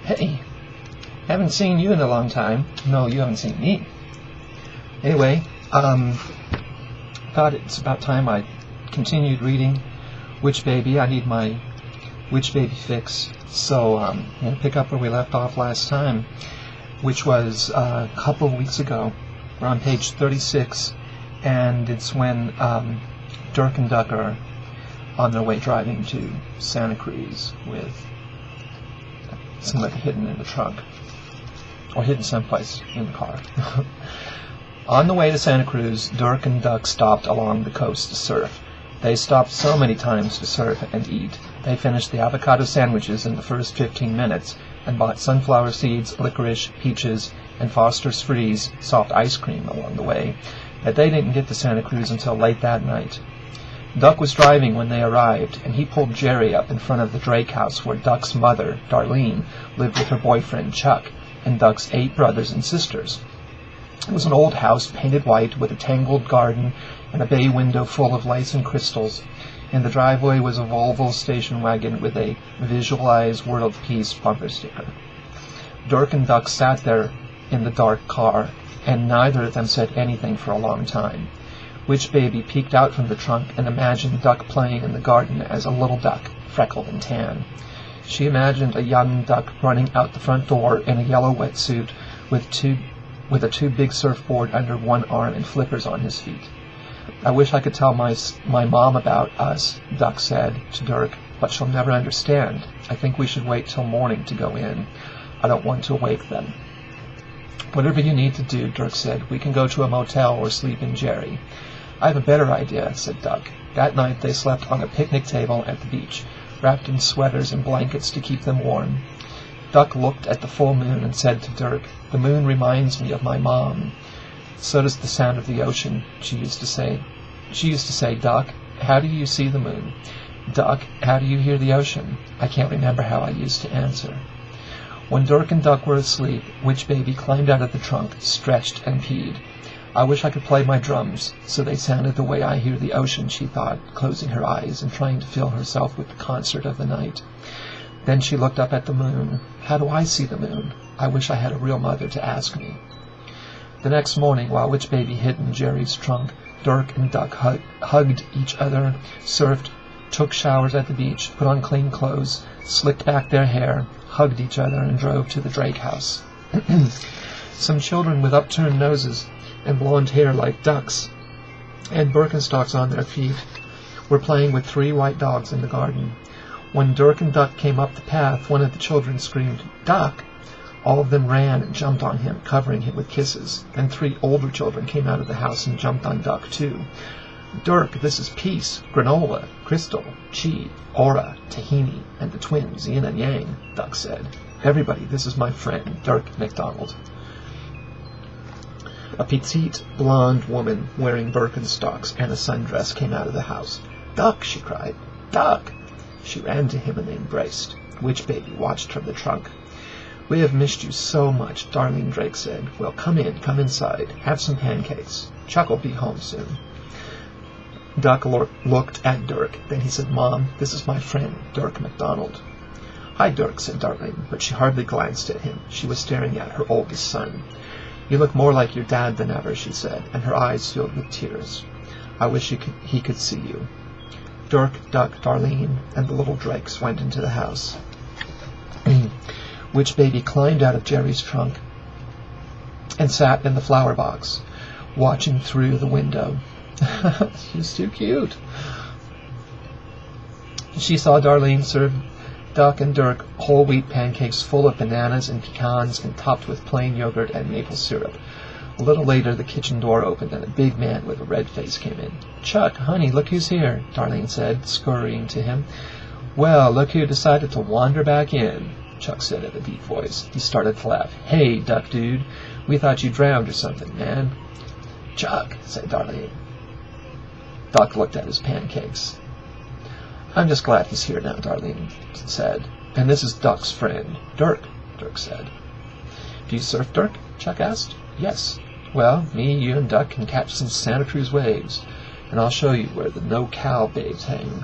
Hey, haven't seen you in a long time. No, you haven't seen me. Anyway, thought it's about time I continued reading Witch Baby. I need my Witch Baby fix. So I'm going to pick up where we left off last time, which was a couple of weeks ago. We're on page 36, and it's when Dirk and Duck are on their way driving to Santa Cruz with somebody hidden in the trunk, or hidden someplace in the car. On the way to Santa Cruz, Dirk and Duck stopped along the coast to surf. They stopped so many times to surf and eat. They finished the avocado sandwiches in the first 15 minutes and bought sunflower seeds, licorice, peaches, and Foster's Freeze soft ice cream along the way. But they didn't get to Santa Cruz until late that night. Duck was driving when they arrived, and he pulled Jerry up in front of the Drake house where Duck's mother, Darlene, lived with her boyfriend, Chuck, and Duck's 8 brothers and sisters. It was an old house painted white with a tangled garden and a bay window full of lights and crystals. In the driveway was a Volvo station wagon with a Visualize World Peace bumper sticker. Dirk and Duck sat there in the dark car, and neither of them said anything for a long time. Witch Baby peeked out from the trunk and imagined Duck playing in the garden as a little duck, freckled and tan. She imagined a young duck running out the front door in a yellow wetsuit with a too big surfboard under one arm and flippers on his feet. I wish I could tell my mom about us, Duck said to Dirk, but she'll never understand. I think we should wait till morning to go in. I don't want to wake them. Whatever you need to do, Dirk said. We can go to a motel or sleep in Jerry. I have a better idea, said Duck. That night they slept on a picnic table at the beach, wrapped in sweaters and blankets to keep them warm. Duck looked at the full moon and said to Dirk, "The moon reminds me of my mom. So does the sound of the ocean," she used to say. She used to say, "Duck, how do you see the moon? Duck, how do you hear the ocean?" I can't remember how I used to answer. When Dirk and Duck were asleep, Witch Baby climbed out of the trunk, stretched, and peed. I wish I could play my drums, so they sounded the way I hear the ocean, she thought, closing her eyes and trying to fill herself with the concert of the night. Then she looked up at the moon. How do I see the moon? I wish I had a real mother to ask me. The next morning, while Witch Baby hid in Jerry's trunk, Dirk and Duck hugged each other, surfed, took showers at the beach, put on clean clothes, slicked back their hair, hugged each other, and drove to the Drake house. Some children with upturned noses and blonde hair like ducks and Birkenstocks on their feet were playing with 3 white dogs in the garden. When Dirk and Duck came up the path, one of the children screamed, "Duck!" All of them ran and jumped on him, covering him with kisses. Then 3 older children came out of the house and jumped on Duck, too. "Dirk, this is Peace, Granola, Crystal, Chi, Aura, Tahini, and the twins, Yin and Yang," Duck said. "Everybody, this is my friend, Dirk McDonald." A petite, blonde woman wearing Birkenstocks and a sundress came out of the house. "Duck!" she cried. "Duck!" She ran to him and they embraced. Witch Baby watched from the trunk. "We have missed you so much," Darlene Drake said. "Well, come inside. Have some pancakes. Chuck will be home soon." Duck looked at Dirk. Then he said, "Mom, this is my friend, Dirk McDonald." "Hi, Dirk," said Darlene, but she hardly glanced at him. She was staring at her oldest son. "You look more like your dad than ever," she said, and her eyes filled with tears. "I wish he could see you." Dirk, Duck, Darlene, and the little Drakes went into the house. Witch Baby climbed out of Jerry's trunk and sat in the flower box, watching through the window. She's too cute. She saw Darlene serve Duck and Dirk whole wheat pancakes full of bananas and pecans and topped with plain yogurt and maple syrup. A little later, the kitchen door opened and a big man with a red face came in. "Chuck, honey, look who's here," Darlene said, scurrying to him. "Well, look who decided to wander back in," Chuck said in a deep voice. He started to laugh. "Hey, Duck dude, we thought you drowned or something, man." "Chuck," said Darlene. Duck looked at his pancakes. "I'm just glad he's here now," Darlene said. "And this is Duck's friend, Dirk," Dirk said. "Do you surf, Dirk?" Chuck asked. "Yes." "Well, me, you, and Duck can catch some Santa Cruz waves, and I'll show you where the no-cow babes hang,"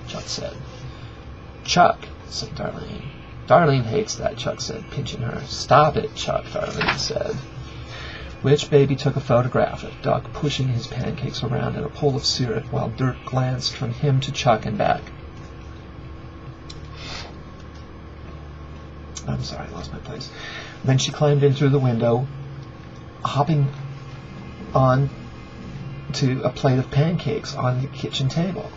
Chuck said. "Chuck," said Darlene. Darlene hates that, Chuck said, pinching her. Stop it, Chuck, Darlene said. Witch Baby took a photograph of Duck pushing his pancakes around in a pool of syrup while Dirk glanced from him to Chuck and back. I'm sorry, I lost my place. Then she climbed in through the window, hopping on to a plate of pancakes on the kitchen table.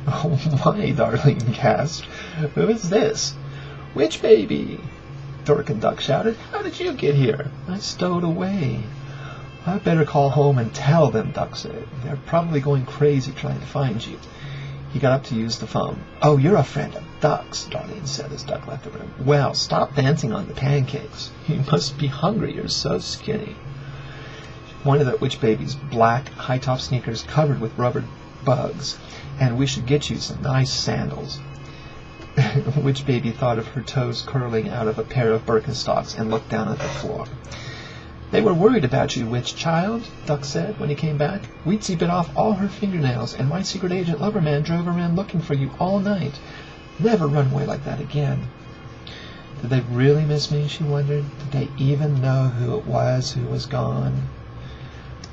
Oh my, Darlene gasped. Who is this? Witch Baby! Dirk and Duck shouted. How did you get here? I stowed away. I'd better call home and tell them, Duck said. They're probably going crazy trying to find you. He got up to use the phone. Oh, you're a friend of Duck's, Darlene said as Duck left the room. Well, stop dancing on the pancakes. You must be hungry. You're so skinny. She pointed at Witch Baby's black high-top sneakers covered with rubber bugs, and we should get you some nice sandals. Witch Baby thought of her toes curling out of a pair of Birkenstocks and looked down at the floor. They were worried about you, Witch Child, Duck said when he came back. Weedsy bit off all her fingernails, and my secret agent Loverman drove around looking for you all night. Never run away like that again. Did they really miss me, she wondered? Did they even know who it was who was gone?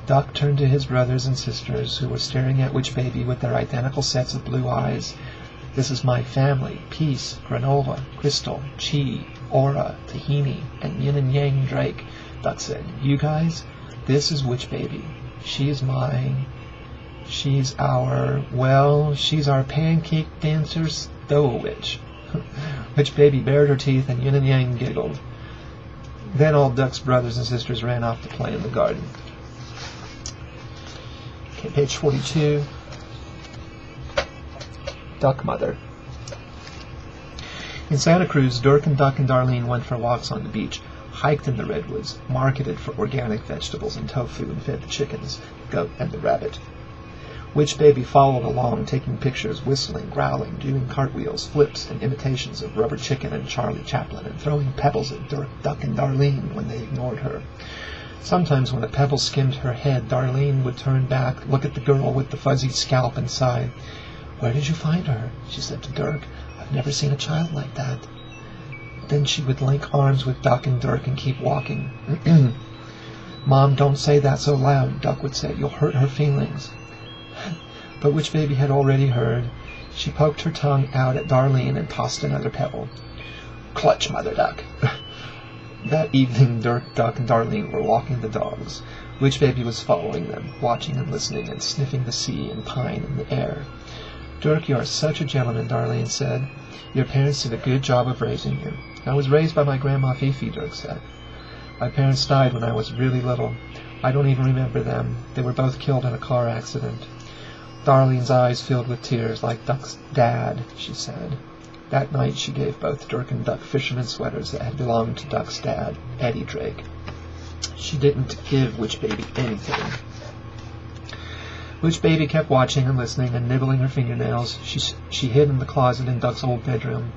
Duck turned to his brothers and sisters, who were staring at Witch Baby with their identical sets of blue eyes. This is my family, Peace, Granola, Crystal, Chi, Aura, Tahini, and Yin and Yang Drake, Duck said. You guys, this is Witch Baby. She's mine. She's our pancake dancer Stow-a-Witch. Witch Baby bared her teeth and Yin and Yang giggled. Then all Duck's brothers and sisters ran off to play in the garden. Okay, page 42. Duck Mother. In Santa Cruz, Dirk and Duck and Darlene went for walks on the beach, hiked in the redwoods, marketed for organic vegetables and tofu, and fed the chickens, the goat, and the rabbit. Witch Baby followed along, taking pictures, whistling, growling, doing cartwheels, flips, and imitations of Rubber Chicken and Charlie Chaplin, and throwing pebbles at Dirk, Duck, and Darlene when they ignored her. Sometimes when a pebble skimmed her head, Darlene would turn back, look at the girl with the fuzzy scalp, and sigh. Where did you find her? She said to Dirk. I've never seen a child like that. Then she would link arms with Duck and Dirk and keep walking. Mom, don't say that so loud, Duck would say. You'll hurt her feelings. But Witch Baby had already heard. She poked her tongue out at Darlene and tossed another pebble. Clutch, Mother Duck. That evening, Dirk, Duck, and Darlene were walking the dogs. Witch Baby was following them, watching and listening and sniffing the sea and pine in the air. Dirk, you are such a gentleman, Darlene said. Your parents did a good job of raising you. I was raised by my grandma Fifi, Dirk said. My parents died when I was really little. I don't even remember them. They were both killed in a car accident. Darlene's eyes filled with tears, like Duck's dad, she said. That night she gave both Dirk and Duck fisherman sweaters that had belonged to Duck's dad, Eddie Drake. She didn't give Witch Baby anything. Witch Baby kept watching and listening and nibbling her fingernails. She hid in the closet in Duck's old bedroom,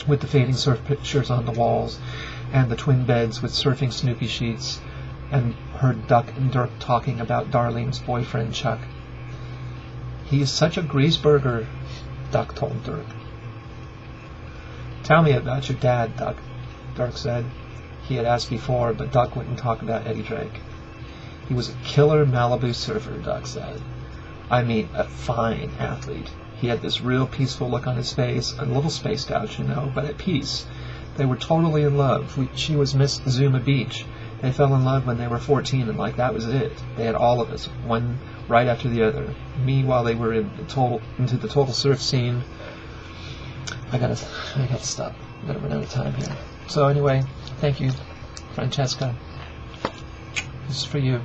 with the fading surf pictures on the walls, and the twin beds with surfing Snoopy sheets, and heard Duck and Dirk talking about Darlene's boyfriend, Chuck. He is such a greaseburger, Duck told Dirk. Tell me about your dad, Duck, Dirk said. He had asked before, but Duck wouldn't talk about Eddie Drake. He was a killer Malibu surfer, Duck said. I mean, a fine athlete. He had this real peaceful look on his face, a little spaced out, you know, but at peace. They were totally in love. She was Miss Zuma Beach. They fell in love when they were 14, and like that was it. They had all of us, one right after the other. Me while they were into the total surf scene. I gotta stop. I'm gonna run out of time here. So anyway, thank you, Francesca. This is for you.